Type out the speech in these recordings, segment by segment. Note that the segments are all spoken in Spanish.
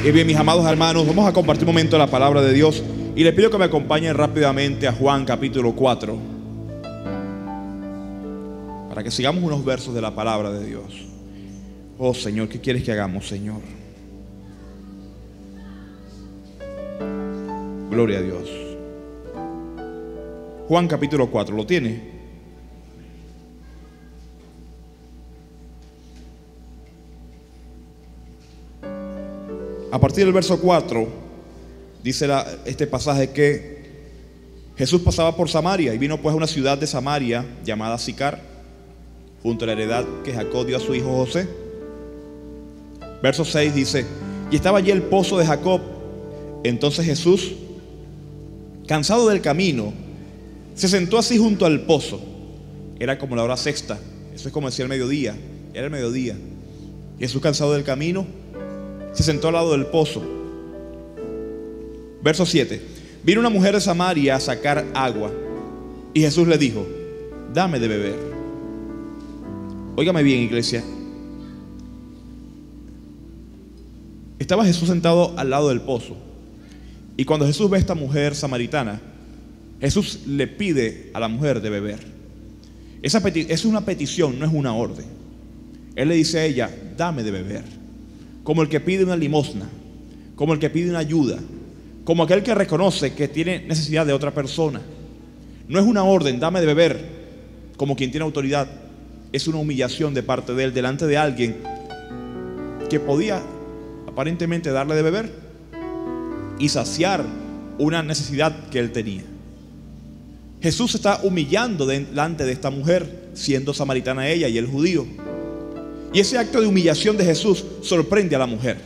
Y bien, mis amados hermanos, vamos a compartir un momento la palabra de Dios. Y les pido que me acompañen rápidamente a Juan capítulo 4, para que sigamos unos versos de la palabra de Dios. Oh Señor, ¿qué quieres que hagamos, Señor? Gloria a Dios. Juan capítulo 4, ¿lo tiene? A partir del verso 4 dice este pasaje que Jesús pasaba por Samaria y vino pues a una ciudad de Samaria llamada Sicar, junto a la heredad que Jacob dio a su hijo José. Verso 6 dice: y estaba allí el pozo de Jacob. Entonces Jesús, cansado del camino, se sentó así junto al pozo. Era como la hora sexta, eso es como decía el mediodía, era el mediodía. Jesús, cansado del camino, se sentó al lado del pozo. Verso 7: vino una mujer de Samaria a sacar agua, y Jesús le dijo: dame de beber. Óigame bien, iglesia. Estaba Jesús sentado al lado del pozo, y cuando Jesús ve a esta mujer samaritana, Jesús le pide a la mujer de beber. Es una petición, no es una orden. Él le dice a ella: dame de beber. Como el que pide una limosna, como el que pide una ayuda, como aquel que reconoce que tiene necesidad de otra persona. No es una orden, dame de beber, como quien tiene autoridad. Es una humillación de parte de él delante de alguien que podía aparentemente darle de beber y saciar una necesidad que él tenía. Jesús se está humillando delante de esta mujer, siendo samaritana ella y él judío. Y ese acto de humillación de Jesús sorprende a la mujer.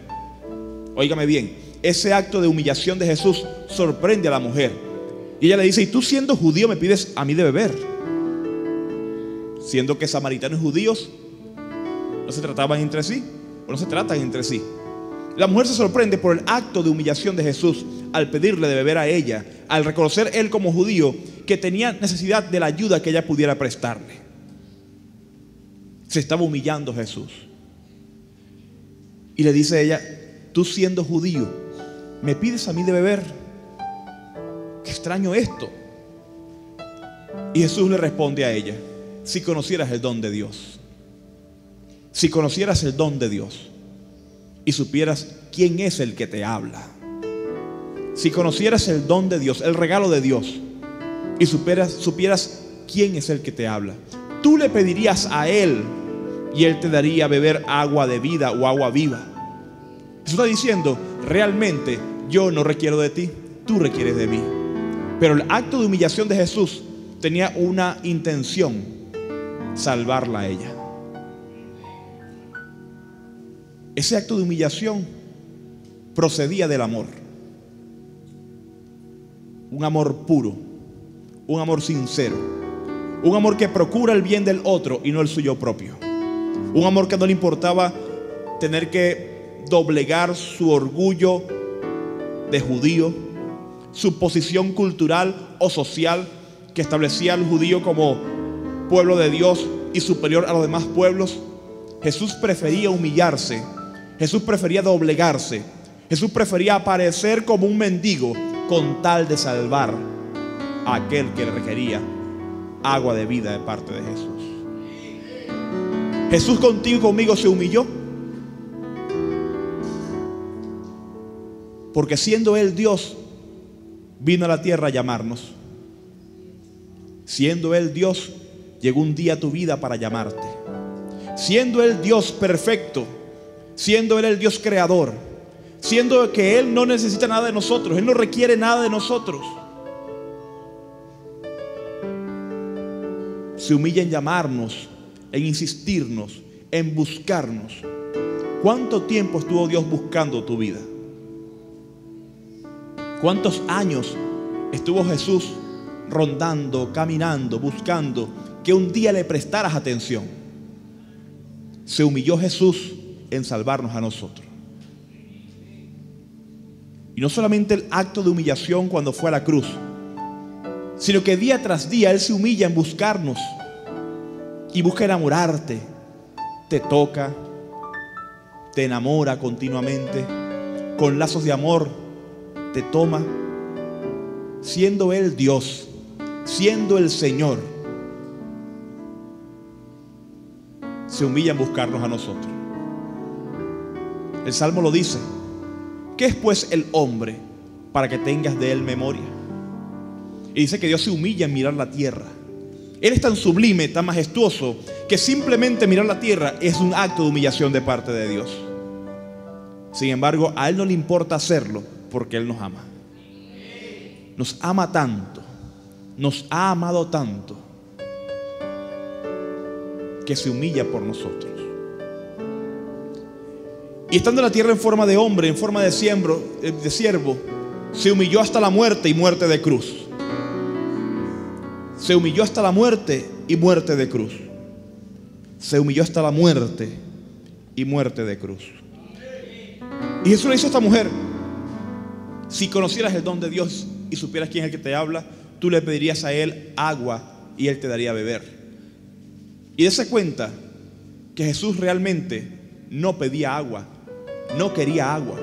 Óigame bien, ese acto de humillación de Jesús sorprende a la mujer. Y ella le dice: y tú, siendo judío, me pides a mí de beber. Siendo que samaritanos y judíos no se trataban entre sí, o no se tratan entre sí. La mujer se sorprende por el acto de humillación de Jesús al pedirle de beber a ella, al reconocer él como judío que tenía necesidad de la ayuda que ella pudiera prestarle. Se estaba humillando Jesús. Y le dice ella: tú, siendo judío, me pides a mí de beber. Qué extraño esto. Y Jesús le responde a ella: si conocieras el don de Dios, si conocieras el don de Dios y supieras quién es el que te habla, si conocieras el don de Dios, el regalo de Dios, y supieras quién es el que te habla, tú le pedirías a él y él te daría a beber agua de vida o agua viva. Jesús está diciendo: realmente yo no requiero de ti, tú requieres de mí. Pero el acto de humillación de Jesús tenía una intención: salvarla a ella. Ese acto de humillación procedía del amor, un amor puro, un amor sincero, un amor que procura el bien del otro y no el suyo propio. Un amor que no le importaba tener que doblegar su orgullo de judío, su posición cultural o social que establecía al judío como pueblo de Dios y superior a los demás pueblos. Jesús prefería humillarse, Jesús prefería doblegarse, Jesús prefería aparecer como un mendigo con tal de salvar a aquel que le requería agua de vida de parte de Jesús. Jesús contigo y conmigo se humilló, porque siendo Él Dios, vino a la tierra a llamarnos. Siendo Él Dios, llegó un día a tu vida para llamarte. Siendo Él Dios perfecto, siendo Él el Dios creador, siendo que Él no necesita nada de nosotros, Él no requiere nada de nosotros, se humilla en llamarnos, en insistirnos, en buscarnos. ¿Cuánto tiempo estuvo Dios buscando tu vida? ¿Cuántos años estuvo Jesús rondando, caminando, buscando que un día le prestaras atención? Se humilló Jesús en salvarnos a nosotros. Y no solamente el acto de humillación cuando fue a la cruz, sino que día tras día Él se humilla en buscarnos y busca enamorarte. Te toca, te enamora continuamente, con lazos de amor te toma, siendo Él Dios, siendo el Señor, se humilla en buscarnos a nosotros. El Salmo lo dice: ¿qué es pues el hombre para que tengas de él memoria? Y dice que Dios se humilla en mirar la tierra. Él es tan sublime, tan majestuoso, que simplemente mirar la tierra es un acto de humillación de parte de Dios. Sin embargo, a Él no le importa hacerlo porque Él nos ama. Nos ama tanto, nos ha amado tanto, que se humilla por nosotros. Y estando en la tierra en forma de hombre, en forma de siervo, se humilló hasta la muerte y muerte de cruz. Se humilló hasta la muerte y muerte de cruz. Se humilló hasta la muerte y muerte de cruz. Y Jesús le dice a esta mujer: si conocieras el don de Dios y supieras quién es el que te habla, tú le pedirías a Él agua y Él te daría a beber. Y dése cuenta que Jesús realmente no pedía agua, no quería agua.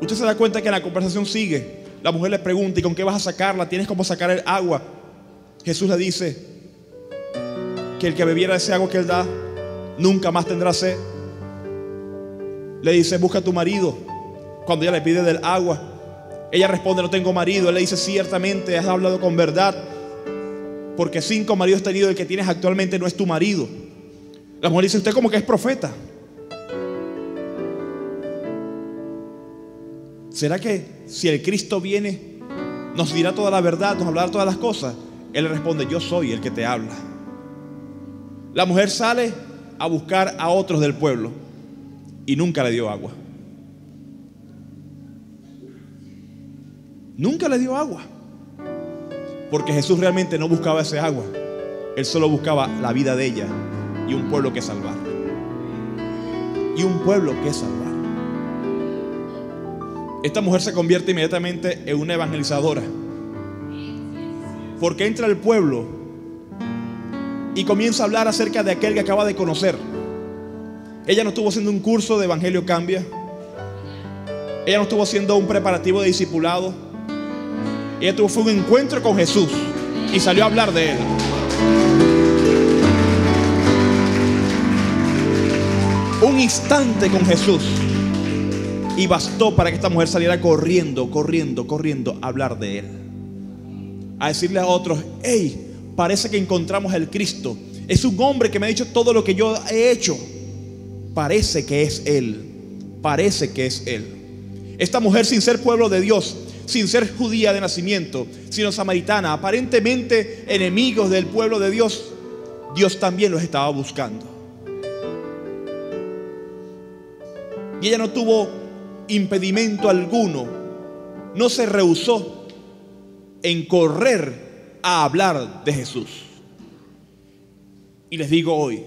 Usted se da cuenta que la conversación sigue. La mujer le pregunta: ¿y con qué vas a sacarla? ¿Tienes cómo sacar el agua? Jesús le dice que el que bebiera ese agua que Él da nunca más tendrá sed. Le dice: busca a tu marido. Cuando ella le pide del agua, ella responde: no tengo marido. Él le dice: ciertamente has hablado con verdad, porque 5 maridos has tenido, el que tienes actualmente no es tu marido. La mujer dice: usted como que es profeta. ¿Será que si el Cristo viene nos dirá toda la verdad, nos hablará todas las cosas? Él le responde: yo soy el que te habla. La mujer sale a buscar a otros del pueblo y nunca le dio agua. Nunca le dio agua, porque Jesús realmente no buscaba ese agua. Él solo buscaba la vida de ella y un pueblo que salvar. Y un pueblo que salvar. Esta mujer se convierte inmediatamente en una evangelizadora, porque entra al pueblo y comienza a hablar acerca de aquel que acaba de conocer. Ella no estuvo haciendo un curso de Evangelio Cambia. Ella no estuvo haciendo un preparativo de discipulado. Ella fue un encuentro con Jesús y salió a hablar de Él. Un instante con Jesús y bastó para que esta mujer saliera corriendo a hablar de Él, a decirle a otros: hey, parece que encontramos al Cristo. Es un hombre que me ha dicho todo lo que yo he hecho. Parece que es Él. Parece que es Él. Esta mujer, sin ser pueblo de Dios, sin ser judía de nacimiento, sino samaritana, aparentemente enemigos del pueblo de Dios, Dios también los estaba buscando. Y ella no tuvo impedimento alguno, no se rehusó en correr a hablar de Jesús. Y les digo hoy: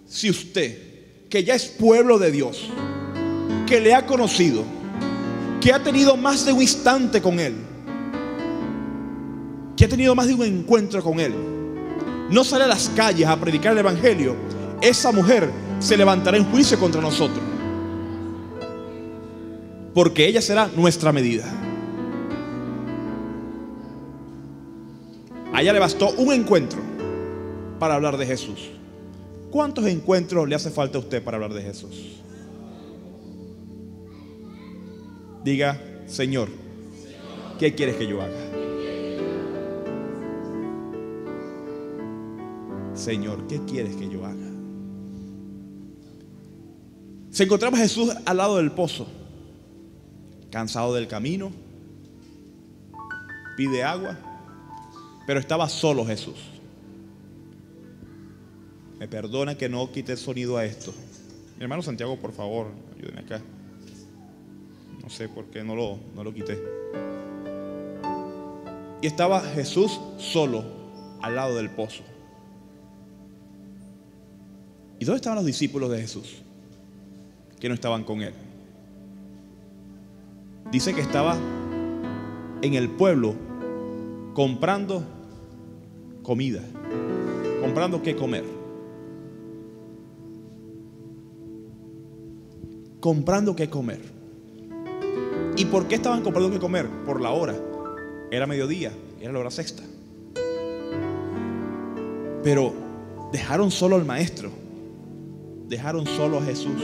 si usted, que ya es pueblo de Dios, que le ha conocido, que ha tenido más de un instante con Él, que ha tenido más de un encuentro con Él, no sale a las calles a predicar el Evangelio, esa mujer se levantará en juicio contra nosotros, porque ella será nuestra medida. A ella le bastó un encuentro para hablar de Jesús. ¿Cuántos encuentros le hace falta a usted para hablar de Jesús? Diga: Señor, ¿qué quieres que yo haga? Señor, ¿qué quieres que yo haga? Se encontraba Jesús al lado del pozo, cansado del camino, pide agua, pero estaba solo Jesús. Me perdona que no quite el sonido a esto. Mi hermano Santiago, por favor, ayúdeme acá. No sé por qué no lo quité. Y estaba Jesús solo al lado del pozo. ¿Y dónde estaban los discípulos de Jesús que no estaban con Él? Dice que estaba en el pueblo comprando comida. ¿Comprando qué comer? Comprando qué comer. ¿Y por qué estaban comprando que comer? Por la hora. Era mediodía, era la hora sexta. Pero dejaron solo al maestro, dejaron solo a Jesús.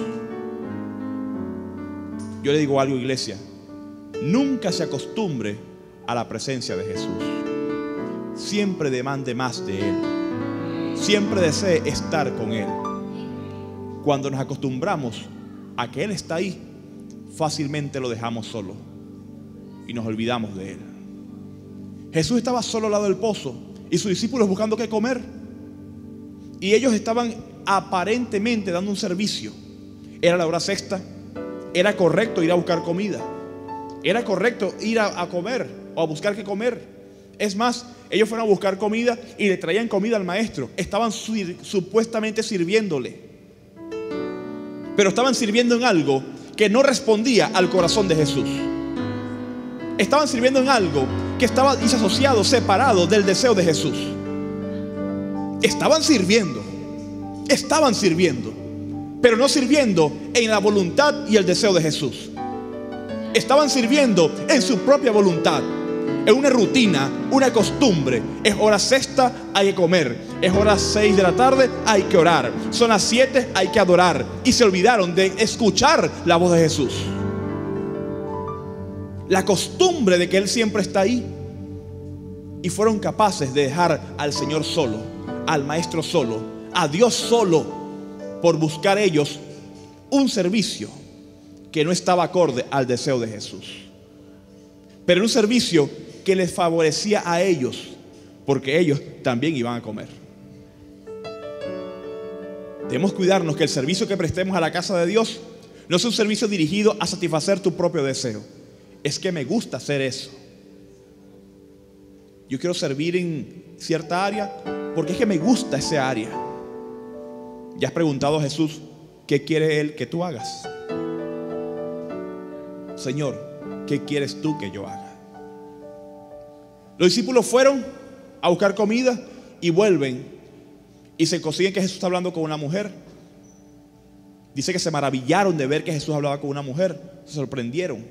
Yo le digo algo, iglesia: nunca se acostumbre a la presencia de Jesús. Siempre demande más de Él. Siempre desee estar con Él. Cuando nos acostumbramos a que Él está ahí, fácilmente lo dejamos solo y nos olvidamos de Él. Jesús estaba solo al lado del pozo y sus discípulos buscando qué comer. Y ellos estaban aparentemente dando un servicio. Era la hora sexta. Era correcto ir a buscar comida. Era correcto ir a comer o a buscar qué comer. Es más, ellos fueron a buscar comida y le traían comida al maestro. Estaban supuestamente sirviéndole, pero estaban sirviendo en algo que no respondía al corazón de Jesús. Estaban sirviendo en algo que estaba disasociado, separado del deseo de Jesús. Estaban sirviendo, pero no sirviendo en la voluntad y el deseo de Jesús. Estaban sirviendo en su propia voluntad, en una rutina, una costumbre. Es hora sexta, hay que comer. Es hora 6 de la tarde, hay que orar. Son las 7, hay que adorar. Y se olvidaron de escuchar la voz de Jesús. La costumbre de que Él siempre está ahí. Y fueron capaces de dejar al Señor solo, al Maestro solo, a Dios solo, por buscar ellos un servicio que no estaba acorde al deseo de Jesús. Pero un servicio que les favorecía a ellos, porque ellos también iban a comer. Debemos cuidarnos que el servicio que prestemos a la casa de Dios no es un servicio dirigido a satisfacer tu propio deseo. Es que me gusta hacer eso. Yo quiero servir en cierta área porque es que me gusta esa área. ¿Ya has preguntado a Jesús qué quiere Él que tú hagas? Señor, ¿qué quieres tú que yo haga? Los discípulos fueron a buscar comida y vuelven y se consiguen que Jesús está hablando con una mujer. Dice que se maravillaron de ver que Jesús hablaba con una mujer. Se sorprendieron.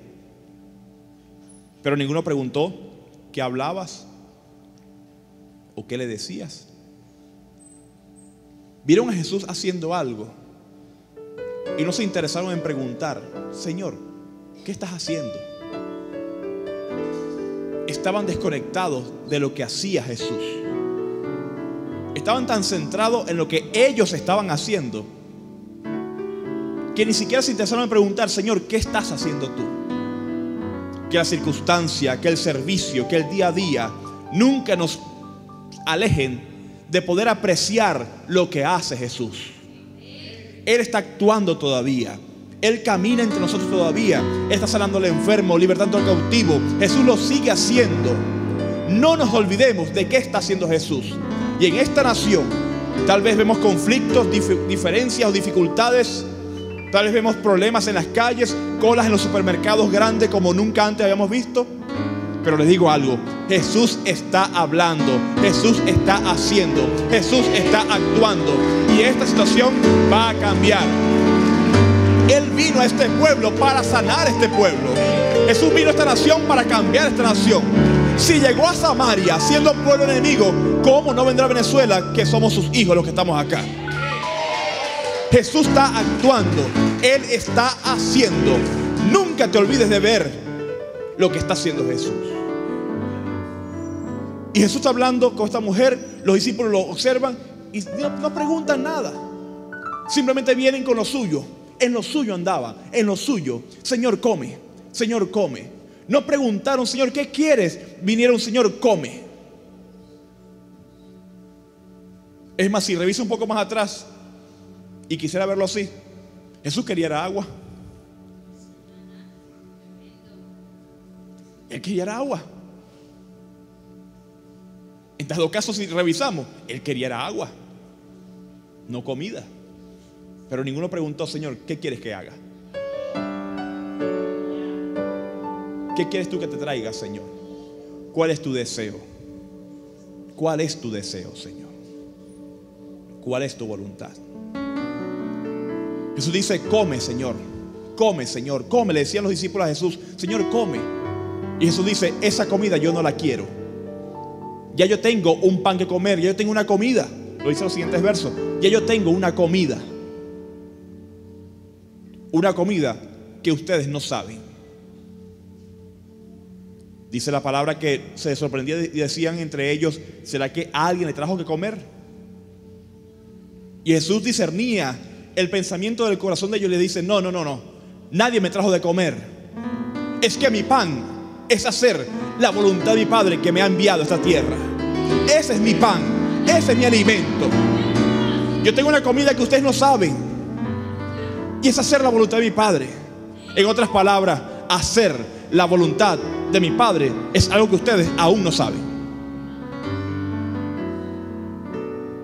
Pero ninguno preguntó: ¿qué hablabas? ¿O qué le decías? Vieron a Jesús haciendo algo y no se interesaron en preguntar: Señor, ¿qué estás haciendo? Estaban desconectados de lo que hacía Jesús. Estaban tan centrados en lo que ellos estaban haciendo que ni siquiera se interesaron en preguntar: Señor, ¿qué estás haciendo tú? Que la circunstancia, que el servicio, que el día a día nunca nos alejen de poder apreciar lo que hace Jesús. Él está actuando todavía. Él camina entre nosotros todavía. Él está sanando al enfermo, libertando al cautivo. Jesús lo sigue haciendo. No nos olvidemos de qué está haciendo Jesús. Y en esta nación tal vez vemos conflictos, diferencias o dificultades. Tal vez vemos problemas en las calles, colas en los supermercados grandes como nunca antes habíamos visto. Pero les digo algo: Jesús está hablando, Jesús está haciendo, Jesús está actuando. Y esta situación va a cambiar. Él vino a este pueblo para sanar este pueblo. Jesús vino a esta nación para cambiar esta nación. Si llegó a Samaria siendo un pueblo enemigo, ¿cómo no vendrá a Venezuela, que somos sus hijos los que estamos acá? Jesús está actuando, Él está haciendo. Nunca te olvides de ver lo que está haciendo Jesús. Y Jesús está hablando con esta mujer. Los discípulos lo observan y no preguntan nada. Simplemente vienen con lo suyo. En lo suyo andaban, en lo suyo. Señor, come. Señor, come. No preguntaron: Señor, ¿qué quieres? Vinieron: Señor, come. Es más, si revisa un poco más atrás y quisiera verlo así, Jesús quería agua. Él quería agua. En todo caso, si revisamos, Él quería agua, no comida. Pero ninguno preguntó: Señor, ¿qué quieres que haga? ¿Qué quieres tú que te traiga, Señor? ¿Cuál es tu deseo? ¿Cuál es tu deseo, Señor? ¿Cuál es tu voluntad? Jesús dice: come, Señor, come, Señor, come. Le decían los discípulos a Jesús: Señor, come. Y Jesús dice: esa comida yo no la quiero. Ya yo tengo un pan que comer, ya yo tengo una comida. Lo dice en los siguientes versos: ya yo tengo una comida. Una comida que ustedes no saben. Dice la palabra que se sorprendían y decían entre ellos: ¿será que alguien le trajo que comer? Y Jesús discernía el pensamiento del corazón de ellos y le dice: no, nadie me trajo de comer. Es que mi pan es hacer la voluntad de mi Padre que me ha enviado a esta tierra. Ese es mi pan, ese es mi alimento. Yo tengo una comida que ustedes no saben, y es hacer la voluntad de mi Padre. En otras palabras, hacer la voluntad de mi Padre es algo que ustedes aún no saben.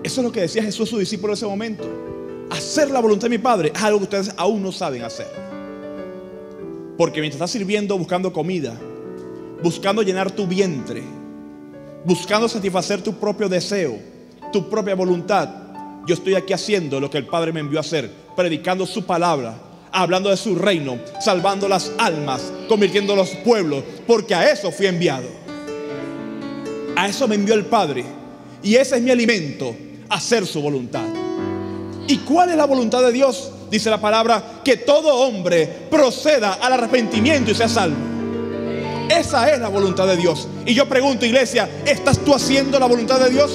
Eso es lo que decía Jesús a sus discípulos en ese momento. Hacer la voluntad de mi Padre es algo que ustedes aún no saben hacer. Porque mientras estás sirviendo, buscando comida, buscando llenar tu vientre, buscando satisfacer tu propio deseo, tu propia voluntad, yo estoy aquí haciendo lo que el Padre me envió a hacer, predicando su palabra, hablando de su reino, salvando las almas, convirtiendo los pueblos, porque a eso fui enviado. A eso me envió el Padre, y ese es mi alimento, hacer su voluntad. ¿Y cuál es la voluntad de Dios? Dice la palabra: que todo hombre proceda al arrepentimiento y sea salvo. Esa es la voluntad de Dios. Y yo pregunto, iglesia, ¿estás tú haciendo la voluntad de Dios?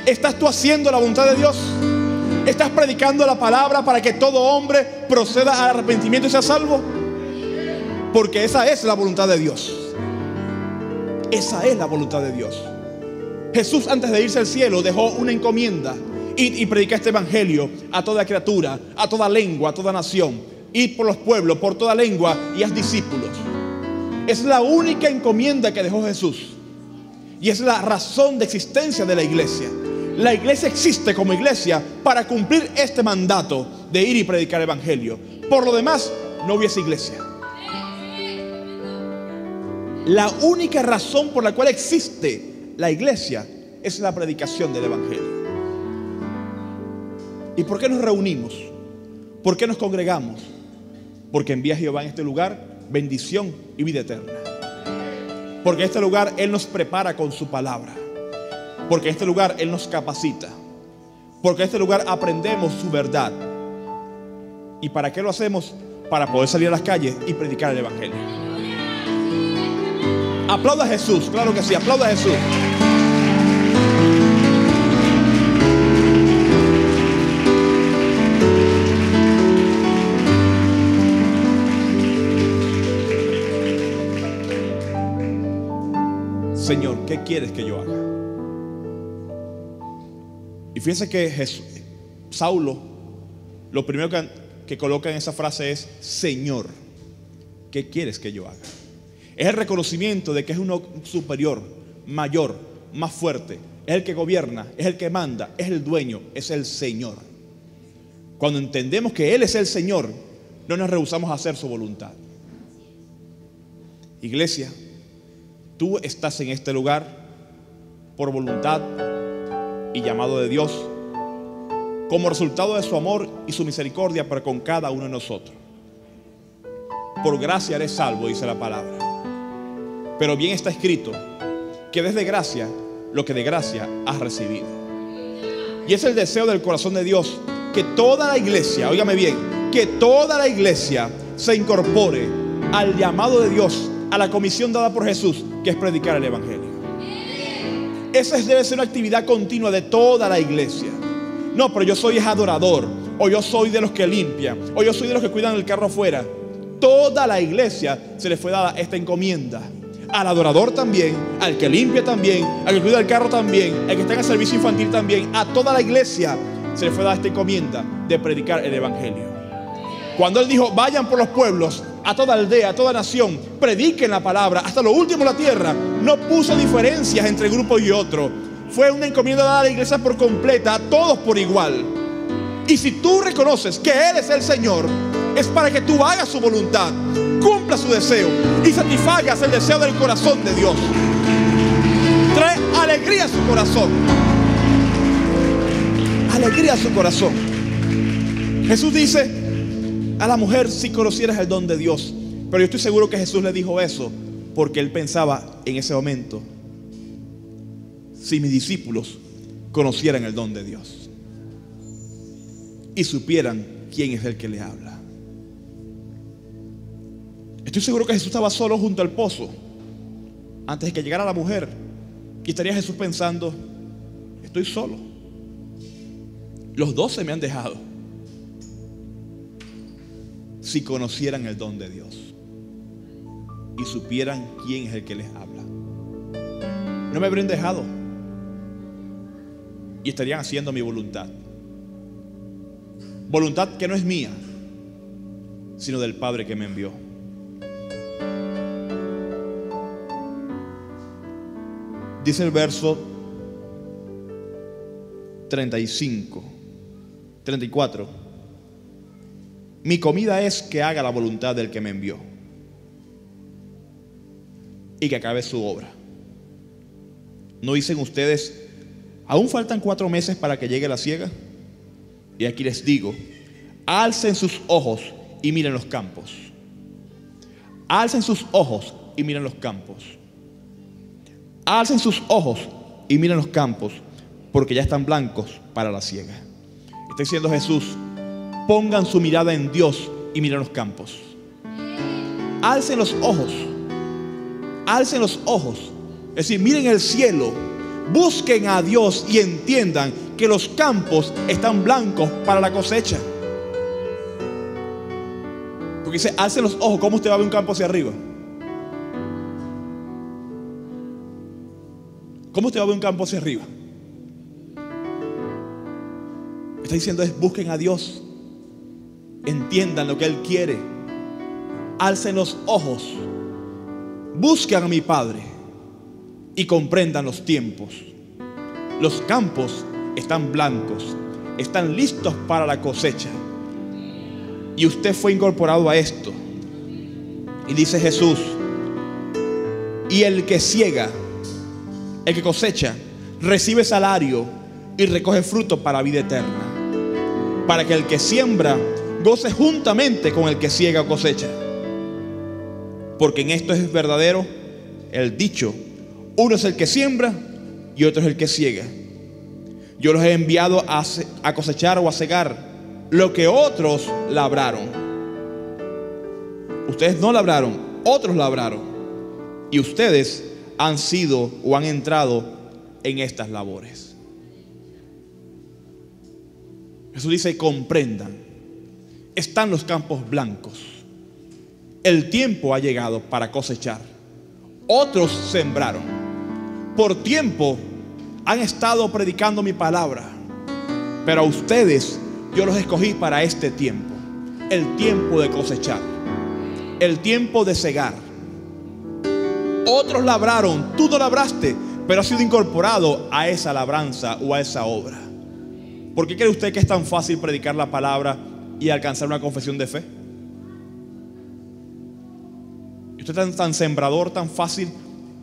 ¿Estás tú haciendo la voluntad de Dios? ¿Estás predicando la palabra para que todo hombre proceda al arrepentimiento y sea salvo? Porque esa es la voluntad de Dios. Esa es la voluntad de Dios. Jesús, antes de irse al cielo, dejó una encomienda: id y predicar este evangelio a toda criatura, a toda lengua, a toda nación. Id por los pueblos, por toda lengua, y haz discípulos. Es la única encomienda que dejó Jesús, y es la razón de existencia de la iglesia. La iglesia existe como iglesia para cumplir este mandato de ir y predicar el evangelio. Por lo demás, no hubiese iglesia. La única razón por la cual existe la iglesia es la predicación del evangelio. ¿Y por qué nos reunimos? ¿Por qué nos congregamos? Porque envía Jehová en este lugar bendición y vida eterna. Porque en este lugar Él nos prepara con su palabra. Porque en este lugar Él nos capacita. Porque en este lugar aprendemos su verdad. ¿Y para qué lo hacemos? Para poder salir a las calles y predicar el evangelio. Aplauda a Jesús, claro que sí, aplauda a Jesús. Señor, ¿qué quieres que yo haga? Y fíjense que Saulo, lo primero que coloca en esa frase es: Señor, ¿qué quieres que yo haga? Es el reconocimiento de que es uno superior, mayor, más fuerte. Es el que gobierna, es el que manda, es el dueño, es el Señor. Cuando entendemos que Él es el Señor, no nos rehusamos a hacer su voluntad. Iglesia, tú estás en este lugar por voluntad y llamado de Dios, como resultado de su amor y su misericordia para con cada uno de nosotros. Por gracia eres salvo, dice la palabra. Pero bien está escrito que des de gracia lo que de gracia has recibido. Y es el deseo del corazón de Dios que toda la iglesia, óigame bien, que toda la iglesia se incorpore al llamado de Dios, a la comisión dada por Jesús, que es predicar el evangelio. Esa debe ser una actividad continua de toda la iglesia. No, pero yo soy adorador, o yo soy de los que limpian, o yo soy de los que cuidan el carro afuera. Toda la iglesia se le fue dada esta encomienda. Al adorador también, al que limpia también, al que cuida el carro también, al que está en el servicio infantil también. A toda la iglesia se le fue dada esta encomienda de predicar el evangelio. Cuando Él dijo: vayan por los pueblos, a toda aldea, a toda nación, prediquen la palabra hasta lo último de la tierra, no puso diferencias entre grupo y otro. Fue una encomienda dada a la iglesia por completa, a todos por igual. Y si tú reconoces que Él es el Señor, es para que tú hagas su voluntad, cumpla su deseo y satisfagas el deseo del corazón de Dios. Trae alegría a su corazón. Alegría a su corazón. Jesús dice: a la mujer, si conocieras el don de Dios. Pero yo estoy seguro que Jesús le dijo eso porque él pensaba en ese momento: si mis discípulos conocieran el don de Dios y supieran quién es el que le habla. Estoy seguro que Jesús estaba solo junto al pozo antes de que llegara la mujer, y estaría Jesús pensando: estoy solo, los 12 me han dejado. Si conocieran el don de Dios y supieran quién es el que les habla, no me habrían dejado y estarían haciendo mi voluntad. Voluntad que no es mía, sino del Padre que me envió. Dice el verso 34: mi comida es que haga la voluntad del que me envió y que acabe su obra. ¿No dicen ustedes: aún faltan 4 meses para que llegue la siega? Y aquí les digo: alcen sus ojos y miren los campos. Alcen sus ojos y miren los campos. Alcen sus ojos y miren los campos, porque ya están blancos para la siega. Está diciendo Jesús: pongan su mirada en Dios y miren los campos. Alcen los ojos. Alcen los ojos. Es decir, miren el cielo. Busquen a Dios y entiendan que los campos están blancos para la cosecha. Porque dice: alcen los ojos. ¿Cómo usted va a ver un campo hacia arriba? ¿Cómo usted va a ver un campo hacia arriba? Está diciendo es: busquen a Dios, entiendan lo que Él quiere, alcen los ojos, busquen a mi Padre y comprendan los tiempos. Los campos están blancos, están listos para la cosecha, y usted fue incorporado a esto. Y dice Jesús: y el que siega, el que cosecha, recibe salario y recoge fruto para vida eterna, para que el que siembra goce juntamente con el que siega o cosecha. Porque en esto es verdadero el dicho: uno es el que siembra y otro es el que siega. Yo los he enviado a cosechar o a segar lo que otros labraron. Ustedes no labraron, otros labraron, y ustedes han sido o han entrado en estas labores. Jesús dice: comprendan, están los campos blancos, el tiempo ha llegado para cosechar. Otros sembraron, por tiempo han estado predicando mi palabra, pero a ustedes yo los escogí para este tiempo, el tiempo de cosechar, el tiempo de segar. Otros labraron, tú no labraste, pero has sido incorporado a esa labranza o a esa obra. ¿Por qué cree usted que es tan fácil predicar la palabra y alcanzar una confesión de fe? ¿Usted es tan sembrador, tan fácil?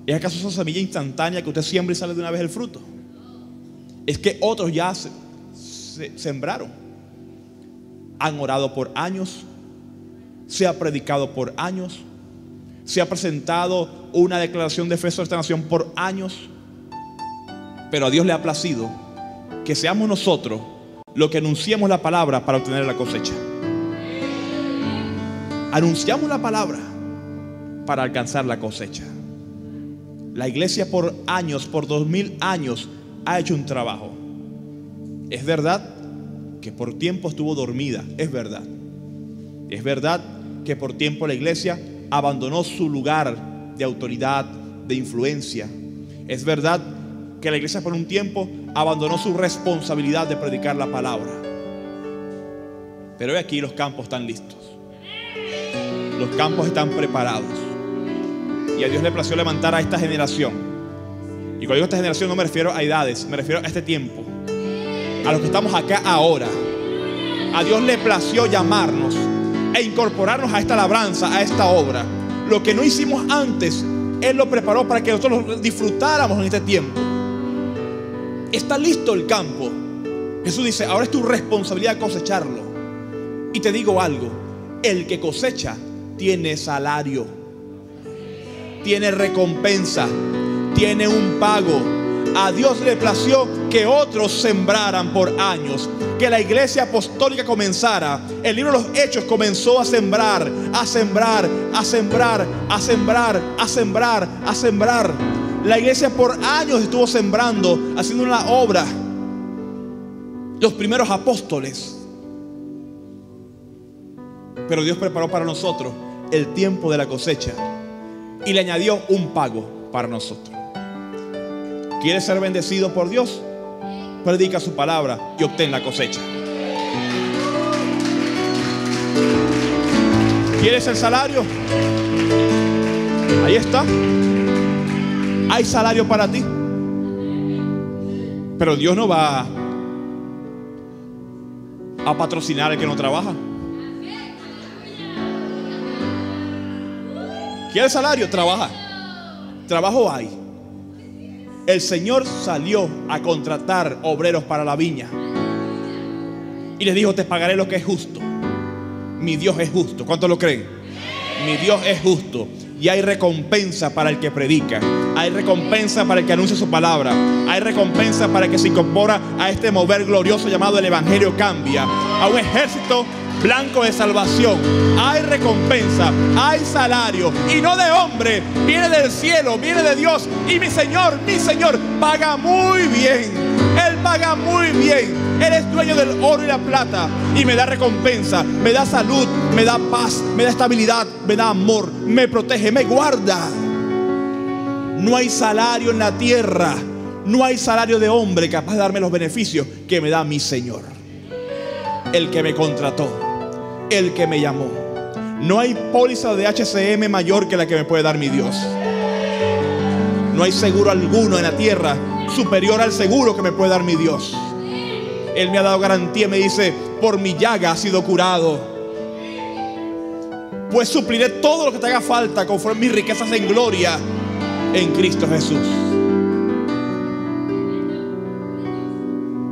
¿Es acaso esa semilla instantánea que usted siembra y sale de una vez el fruto? Es que otros ya sembraron. Han orado por años, se ha predicado por años, se ha presentado una declaración de fe sobre esta nación por años, pero a Dios le ha placido que seamos nosotros los que anunciamos la palabra para obtener la cosecha. Anunciamos la palabra para alcanzar la cosecha. La iglesia por años, por 2000 años, ha hecho un trabajo. Es verdad que por tiempo estuvo dormida, es verdad. Es verdad que por tiempo la iglesia abandonó su lugar de autoridad, de influencia. Es verdad que la iglesia por un tiempo abandonó su responsabilidad de predicar la palabra. Pero hoy aquí los campos están listos. Los campos están preparados. Y a Dios le plació levantar a esta generación. Y cuando digo esta generación no me refiero a edades, me refiero a este tiempo, a los que estamos acá ahora. A Dios le plació llamarnos e incorporarnos a esta labranza, a esta obra. Lo que no hicimos antes, Él lo preparó para que nosotros lo disfrutáramos en este tiempo. Está listo el campo. Jesús dice: ahora es tu responsabilidad cosecharlo. Y te digo algo: El que cosecha tiene salario, tiene recompensa, tiene un pago. A Dios le plació que otros sembraran por años, que la iglesia apostólica comenzara. El libro de los Hechos comenzó a sembrar, a sembrar, a sembrar, a sembrar, a sembrar, a sembrar. La iglesia por años estuvo sembrando, haciendo una obra. Los primeros apóstoles. Pero Dios preparó para nosotros el tiempo de la cosecha y le añadió un pago para nosotros. ¿Quieres ser bendecido por Dios? Predica su palabra y obtén la cosecha. ¿Quieres el salario? Ahí está. Hay salario para ti. Pero Dios no va a patrocinar al que no trabaja. ¿Quieres salario? Trabaja. Trabajo hay. El Señor salió a contratar obreros para la viña y les dijo: te pagaré lo que es justo. Mi Dios es justo. ¿Cuántos lo creen? Mi Dios es justo. Y hay recompensa para el que predica. Hay recompensa para el que anuncia su palabra. Hay recompensa para el que se incorpora a este mover glorioso llamado el Evangelio Cambia, a un ejército blanco de salvación. Hay recompensa, hay salario, y no de hombre, viene del cielo, viene de Dios. Y mi Señor paga muy bien. Él paga muy bien. Él es dueño del oro y la plata y me da recompensa, me da salud, me da paz, me da estabilidad, me da amor, me protege, me guarda. No hay salario en la tierra, no hay salario de hombre capaz de darme los beneficios que me da mi Señor, el que me contrató, el que me llamó. No hay póliza de HCM mayor que la que me puede dar mi Dios. No hay seguro alguno en la tierra superior al seguro que me puede dar mi Dios. Él me ha dado garantía, me dice: por mi llaga has sido curado. Pues supliré todo lo que te haga falta conforme mis riquezas en gloria en Cristo Jesús.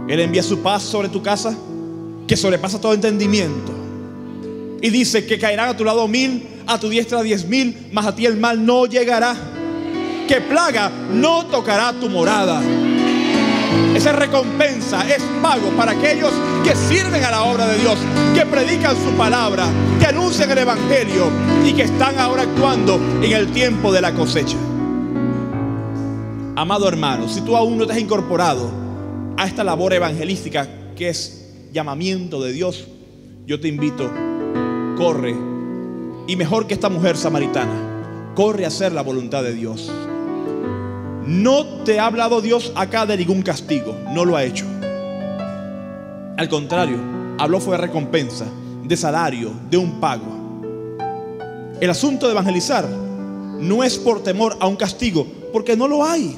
Él envía su paz sobre tu casa, que sobrepasa todo entendimiento. Y dice que caerán a tu lado 1000, a tu diestra 10,000, mas a ti el mal no llegará. Que plaga no tocará tu morada. Esa recompensa es pago para aquellos que sirven a la obra de Dios, que predican su palabra, que anuncian el Evangelio y que están ahora actuando en el tiempo de la cosecha. Amado hermano, si tú aún no te has incorporado a esta labor evangelística que es llamamiento de Dios, yo te invito: corre, y mejor que esta mujer samaritana, corre a hacer la voluntad de Dios. No te ha hablado Dios acá de ningún castigo, no lo ha hecho. Al contrario, habló fue de recompensa, de salario, de un pago. El asunto de evangelizar no es por temor a un castigo, porque no lo hay.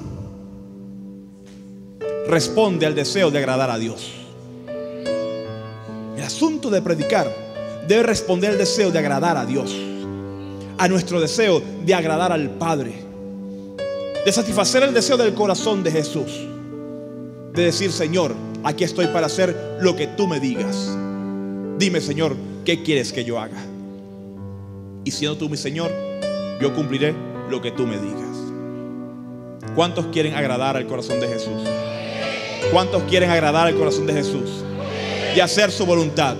Responde al deseo de agradar a Dios. El asunto de predicar debe responder al deseo de agradar a Dios, a nuestro deseo de agradar al Padre, de satisfacer el deseo del corazón de Jesús, de decir: Señor, aquí estoy para hacer lo que tú me digas. Dime, Señor, ¿qué quieres que yo haga? Y siendo tú mi Señor, yo cumpliré lo que tú me digas. ¿Cuántos quieren agradar al corazón de Jesús? ¿Cuántos quieren agradar al corazón de Jesús y hacer su voluntad,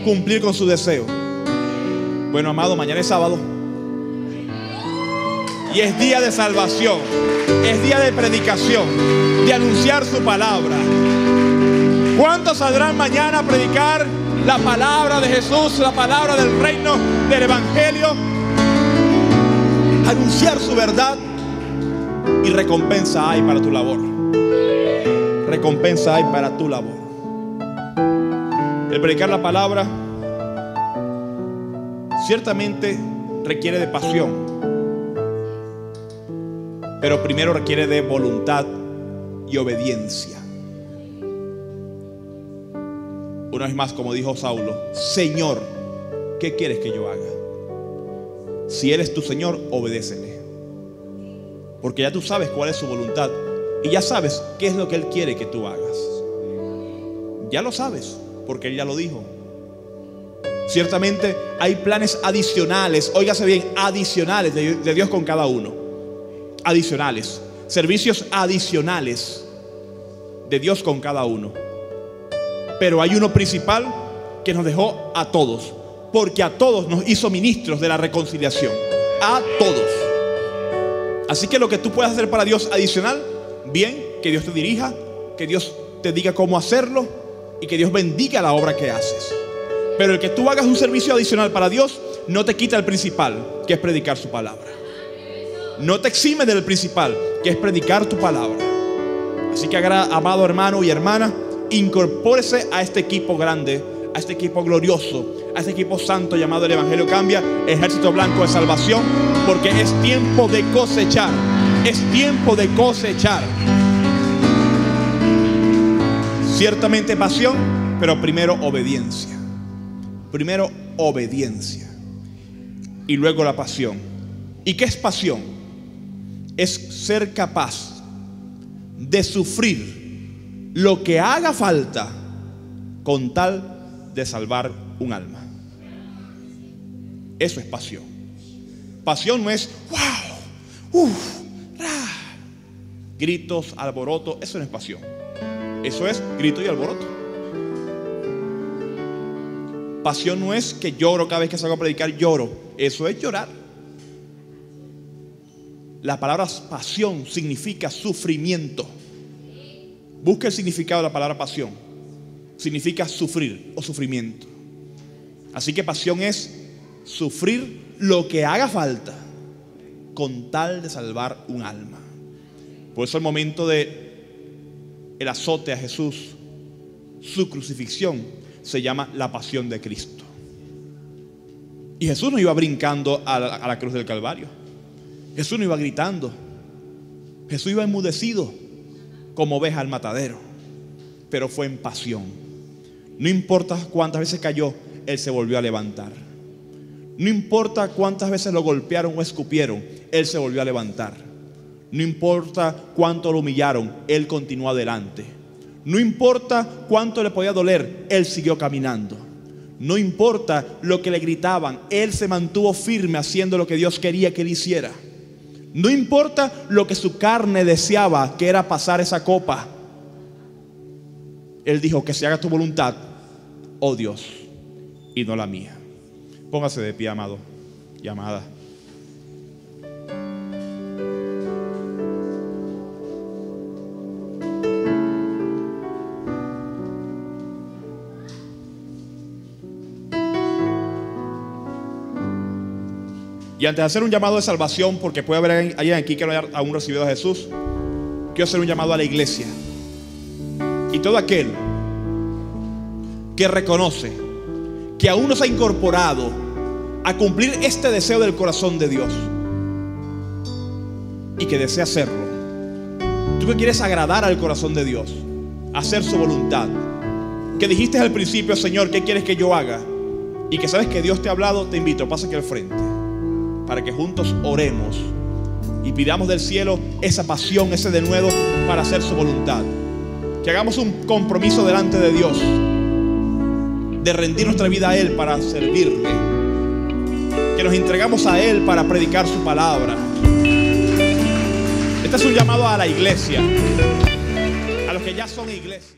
cumplir con su deseo? Bueno, amado, mañana es sábado y es día de salvación, es día de predicación, de anunciar su palabra. ¿Cuántos saldrán mañana a predicar la palabra de Jesús, la palabra del reino, del Evangelio? Anunciar su verdad, y recompensa hay para tu labor. Recompensa hay para tu labor. El predicar la palabra ciertamente requiere de pasión, pero primero requiere de voluntad y obediencia. Una vez más, como dijo Saulo: Señor, ¿qué quieres que yo haga? Si Él es tu Señor, obedécele, porque ya tú sabes cuál es su voluntad y ya sabes qué es lo que Él quiere que tú hagas. Ya lo sabes, porque Él ya lo dijo. Ciertamente hay planes adicionales, óigase bien, adicionales de Dios con cada uno. Adicionales, servicios adicionales de Dios con cada uno. Pero hay uno principal que nos dejó a todos, porque a todos nos hizo ministros de la reconciliación. A todos. Así que lo que tú puedas hacer para Dios adicional, bien, que Dios te dirija, que Dios te diga cómo hacerlo y que Dios bendiga la obra que haces. Pero el que tú hagas un servicio adicional para Dios no te quita el principal, que es predicar su palabra. No te exime del principal, que es predicar tu palabra. Así que, amado hermano y hermana, incorpórese a este equipo grande, a este equipo glorioso, a este equipo santo llamado el Evangelio Cambia, Ejército Blanco de Salvación, porque es tiempo de cosechar. Es tiempo de cosechar. Ciertamente pasión, pero primero obediencia. Primero obediencia y luego la pasión. ¿Y qué es pasión? Es ser capaz de sufrir lo que haga falta con tal de salvar un alma. Eso es pasión. Pasión no es wow, gritos, alboroto. Eso no es pasión. Eso es grito y alboroto. Pasión no es que lloro cada vez que salgo a predicar, lloro. Eso es llorar. La palabra pasión significa sufrimiento. Busca el significado de la palabra pasión. Significa sufrir o sufrimiento. Así que pasión es sufrir lo que haga falta con tal de salvar un alma. Por eso el momento de el azote a Jesús, su crucifixión, se llama la pasión de Cristo. Y Jesús no iba brincando a la cruz del Calvario. Jesús no iba gritando. Jesús iba enmudecido como oveja al matadero. Pero fue en pasión. No importa cuántas veces cayó, Él se volvió a levantar. No importa cuántas veces lo golpearon o escupieron, Él se volvió a levantar. No importa cuánto lo humillaron, Él continuó adelante. No importa cuánto le podía doler, Él siguió caminando. No importa lo que le gritaban, Él se mantuvo firme haciendo lo que Dios quería que Él hiciera. No importa lo que su carne deseaba, que era pasar esa copa. Él dijo: que se haga tu voluntad, oh Dios, y no la mía. Póngase de pie, amado y amada. Y antes de hacer un llamado de salvación, porque puede haber alguien aquí que no haya aún recibido a Jesús, quiero hacer un llamado a la iglesia. Y todo aquel que reconoce que aún no se ha incorporado a cumplir este deseo del corazón de Dios y que desea hacerlo. Tú que quieres agradar al corazón de Dios, hacer su voluntad, que dijiste al principio: Señor, ¿qué quieres que yo haga? Y que sabes que Dios te ha hablado, te invito, pasa aquí al frente, para que juntos oremos y pidamos del cielo esa pasión, ese denuedo para hacer su voluntad. Que hagamos un compromiso delante de Dios de rendir nuestra vida a Él para servirle. Que nos entregamos a Él para predicar su palabra. Este es un llamado a la iglesia, a los que ya son iglesia.